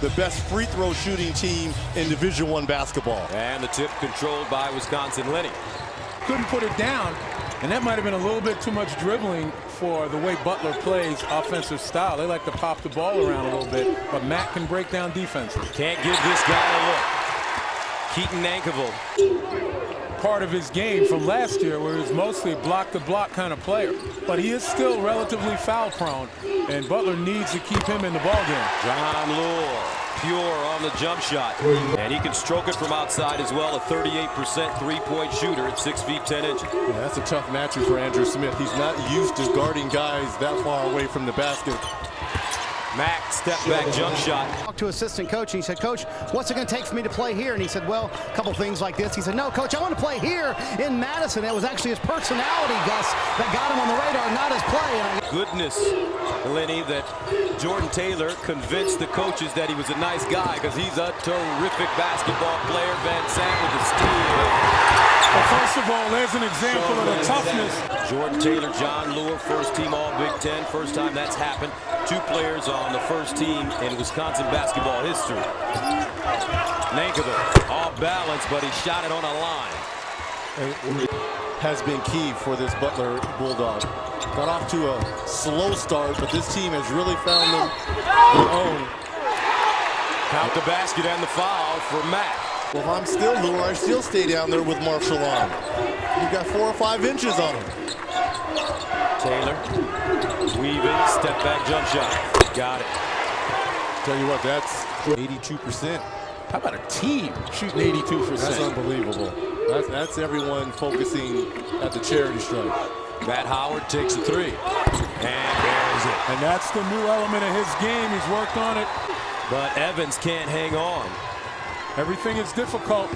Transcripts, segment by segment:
the best free throw shooting team in Division I basketball. And the tip controlled by Wisconsin Lenny. Couldn't put it down, and that might have been a little bit too much dribbling for the way Butler plays offensive style. They like to pop the ball around a little bit, but Matt can break down defenses. Can't give this guy a look. Keaton Nankerville. Part of his game from last year where he was mostly a block-to-block kind of player. But he is still relatively foul-prone, and Butler needs to keep him in the ballgame. John Lure, pure on the jump shot. And he can stroke it from outside as well, a 38% three-point shooter at 6 feet 10 inches. Yeah, that's a tough matchup for Andrew Smith. He's not used to guarding guys that far away from the basket. Mack, step back jump shot. Talked to assistant coach, and he said, "Coach, what's it going to take for me to play here?" And he said, "Well, a couple things like this." He said, "No, Coach, I want to play here in Madison." It was actually his personality, Gus, that got him on the radar, not his play. And Goodness, Lenny, that Jordan Taylor convinced the coaches that he was a nice guy because he's a terrific basketball player. Van Sant with the steal. Well, first of all, there's an example of the toughness. Jordan Taylor, John Lure, first team All Big Ten. First time that's happened. 2 players on the first team in Wisconsin basketball history. Nankerville off balance, but he shot it on a line. Has been key for this Butler Bulldog. Got off to a slow start, but this team has really found their own. Count the basket and the foul for Mack. Well, if I'm still Lure, I still stay down there with Marshall on. You've got 4 or 5 inches on him. Taylor, weaving, step back jump shot. Got it. Tell you what, that's 82%. How about a team shooting 82%? That's unbelievable. That's everyone focusing at the charity stripe. Matt Howard takes a 3. And there's it. And that's the new element of his game. He's worked on it. But Evans can't hang on. Everything is difficult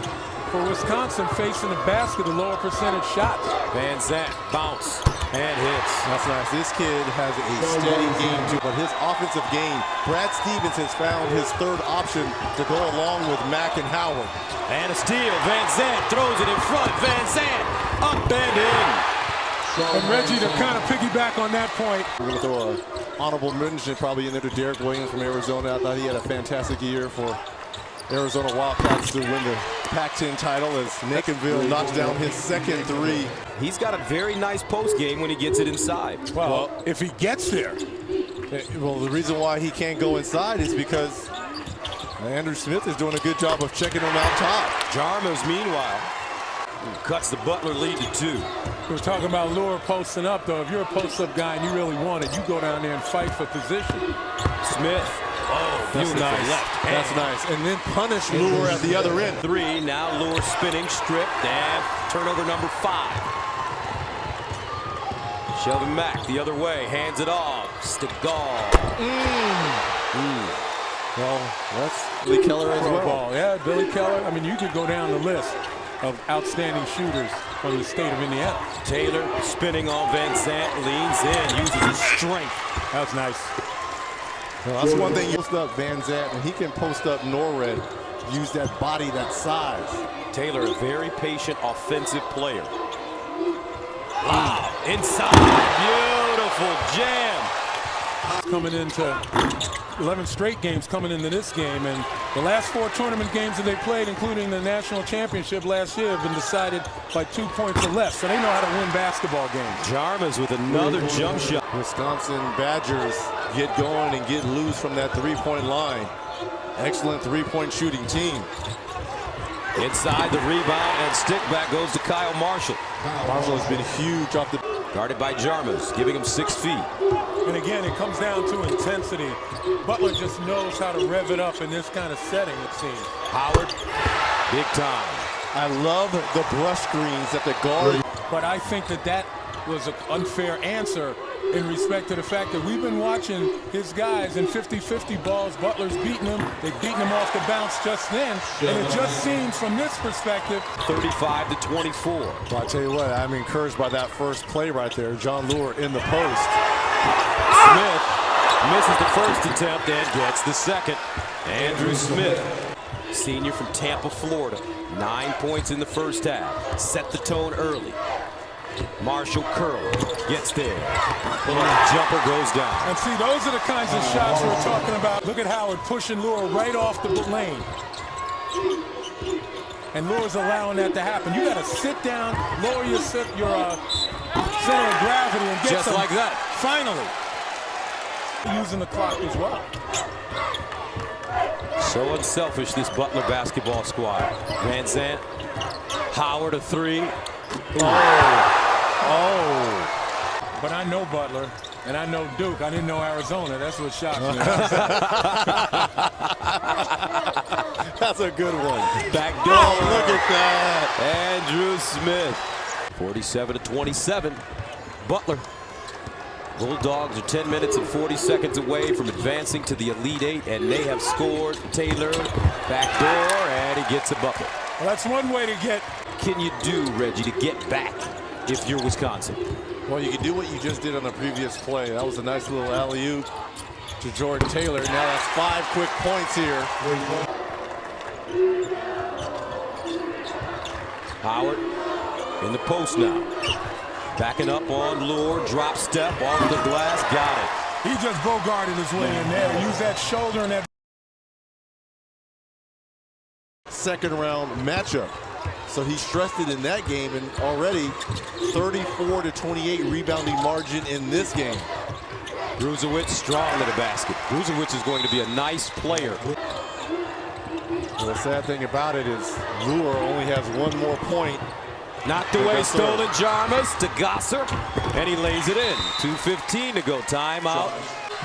for Wisconsin facing the basket, the lower percentage shots. Van Sant, bounce, and hits. That's nice. This kid has a steady game too, but his offensive game, Brad Stevens has found his third option to go along with Mack and Howard. And a steal. Van Sant throws it in front. Van Sant up and in. And Reggie to kind of piggyback on that point. We're going to throw an honorable mention probably in there to Derek Williams from Arizona. I thought he had a fantastic year for Arizona Wildcats to win the Pac-10 title as Nankerville knocks down his second 3. He's got a very nice post game when he gets it inside. Well, if he gets there. Well, the reason why he can't go inside is because Andrew Smith is doing a good job of checking him out top. Jarmus, meanwhile, cuts the Butler lead to 2. We're talking about Lure posting up, though. If you're a post-up guy and you really want it, you go down there and fight for position. Smith. Oh, that's nice. Left. That's nice. And then punish Lure at the other end. 3. Now Lure spinning, stripped, and turnover number 5. Shelvin Mack the other way, hands it off. Stegall. Well, that's Billy Keller as well. Yeah, Billy Keller. I mean, you could go down the list of outstanding shooters from the state of Indiana. Taylor spinning on Van Sant, leans in, uses his strength. That was nice. Well, that's one thing. You post up Van Sant, and he can post up Norred. Use that body, that size. Taylor, a very patient offensive player. Wow, inside, beautiful jam. Coming into 11 straight games coming into this game, and the last 4 tournament games that they played, including the national championship last year, have been decided by 2 points or less, so they know how to win basketball games. Jarmus with another jump shot. Wisconsin Badgers get going and get loose from that 3-point line. Excellent 3-point shooting team. Inside the rebound, and stick back goes to Kyle Marshall. Marshall has been huge off the... Guarded by Jarmus, giving him 6 feet. And again, it comes down to intensity. Butler just knows how to rev it up in this kind of setting, it seems. Howard, big time. I love the brush screens at the guard. But I think that was an unfair answer in respect to the fact that we've been watching his guys in 50-50 balls. Butler's beating them. They've beaten him off the bounce just then. And it just seems from this perspective. 35-24. Well, I tell you what, I'm encouraged by that first play right there. John Lure in the post. Smith misses the first attempt and gets the second. Andrew Smith, senior from Tampa, Florida. 9 points in the first half. Set the tone early. Marshall curl, gets there. Jumper goes down. And see, those are the kinds of shots we're talking about. Look at Howard pushing Lure right off the lane. And Lure's allowing that to happen. You got to sit down, lower your center of gravity, and get just some, like that. Finally. Using the clock as well. So unselfish, this Butler basketball squad. Van Zandt, Howard a three. Oh. But I know Butler, and I know Duke. I didn't know Arizona. That's what shocked me. That's a good one. Back door. Oh, look at that. Andrew Smith. 47-27. Butler. Bulldogs are 10 minutes and 40 seconds away from advancing to the Elite Eight, and they have scored. Taylor, back door, and he gets a bucket. Well, that's one way to get. Can you do, Reggie, to get back if you're Wisconsin? Well, you can do what you just did on the previous play. That was a nice little alley-oop to Jordan Taylor. Now that's 5 quick points here. Howard in the post now. Backing up on Lure, drop step off the glass, got it. He just bogarted his way in there. Use that shoulder and that. Second round matchup. So he stressed it in that game, and already 34-28 rebounding margin in this game. Bruzewicz strong to the basket. Bruzewicz is going to be a nice player. Well, the sad thing about it is Lure only has 1 more point. Knocked away, stolen Jarmus to Gosser, and he lays it in. 2:15 to go, timeout.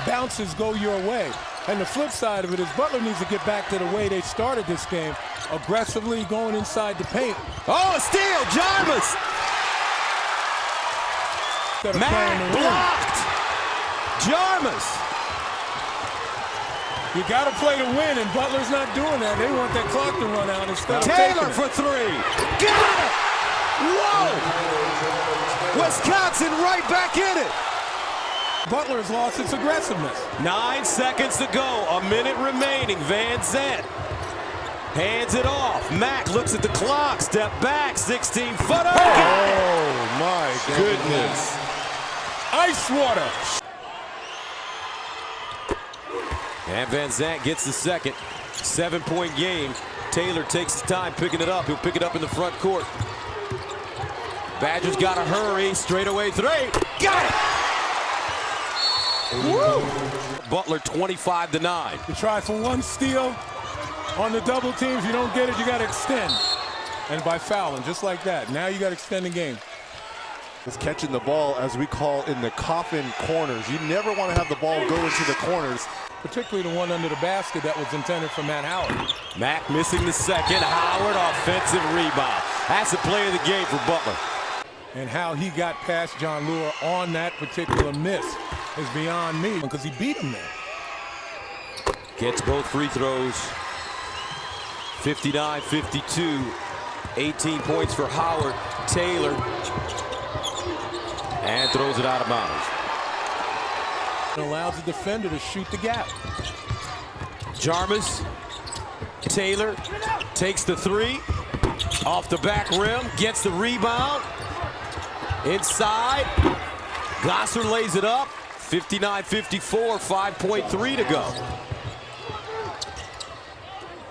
Bounces go your way. And the flip side of it is Butler needs to get back to the way they started this game, aggressively going inside the paint. Oh, a steal, Jarmus! Matt blocked! Jarmus! You got to play to win, and Butler's not doing that. They want that clock to run out instead of Taylor taking for 3. Got it! Whoa! Wisconsin right back in it. Butler's lost its aggressiveness. 9 seconds to go. A minute remaining. Van Zandt hands it off. Mack looks at the clock. Step back. 16-footer. Oh, my goodness. Ice water. And Van Zandt gets the second. 7-point game. Taylor takes his time picking it up. He'll pick it up in the front court. Badgers got to hurry. Straightaway 3. Got it! Woo! Butler 25-9. You try for 1 steal on the double team. If you don't get it, you got to extend. And by fouling, just like that. Now you got to extend the game. It's catching the ball, as we call, in the coffin corners. You never want to have the ball go into the corners. Particularly the one under the basket that was intended for Matt Howard. Mack missing the second. Howard offensive rebound. That's the play of the game for Butler. And how he got past John Lure on that particular miss is beyond me, because he beat him there. Gets both free throws. 59-52. 18 points for Howard. Taylor. And throws it out of bounds. It allows the defender to shoot the gap. Jarmus. Taylor takes the 3. Off the back rim. Gets the rebound. Inside. Gosser lays it up. 59-54. 5.3 to go.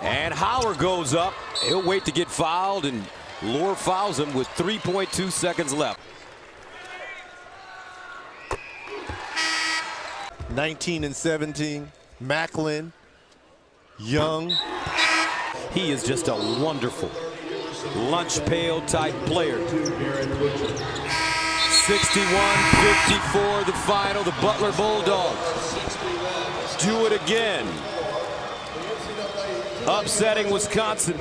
And Howard goes up. He'll wait to get fouled, and Lure fouls him with 3.2 seconds left. 19-17. Macklin. Young. He is just a wonderful lunch pail type player. 61-54 the final. The Butler Bulldogs do it again, upsetting Wisconsin.